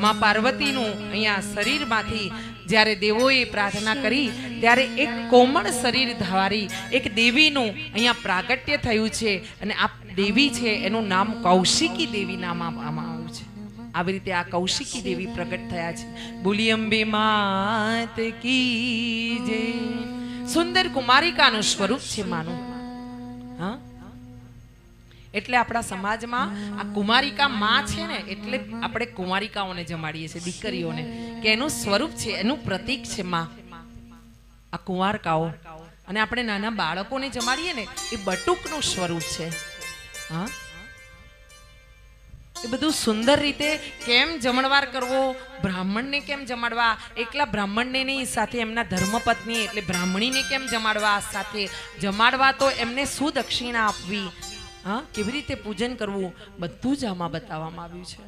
मां पार्वतीનું અહીંયા શરીરમાંથી જ્યારે દેવોએ પ્રાર્થના કરી ત્યારે એક કોમળ શરીર ધારી એક દેવીનું અહીંયા પ્રાગટ્ય થયું છે અને આ દેવી છે એનું નામ કૌશિકી દેવી નામ આપવામાં આવ્યું છે। આવી રીતે આ કૌશિકી દેવી પ્રગટ થયા છે। બોલી અંબે માત કી જય। સુંદર કુમારિકાનું સ્વરૂપ છે માનું। હા, એટલે આપણા સમાજમાં આ કુમારિકા માં છે ને, એટલે આપણે કુમારિકાઓને જમાડીએ છીએ, દીકરીઓને, કે એનું સ્વરૂપ છે, એનું પ્રતીક છે માં, આ કુંવારકાઓ। અને આપણે નાના બાળકોને જમાડીએ ને એ બટુકનું સ્વરૂપ છે। હા, એ બધું સુંદર રીતે કેમ જમણવાર કરવો, બ્રાહ્મણને કેમ જમાડવા, એકલા બ્રાહ્મણને નહીં, સાથે એમના ધર્મપત્ની એટલે બ્રાહ્મણીને કેમ જમાડવા, સાથે જમાડવા તો એમને શું દક્ષિણા આપવી, હા, કેવી રીતે પૂજન કરવું, બધું જ આમાં બતાવવામાં આવ્યું છે।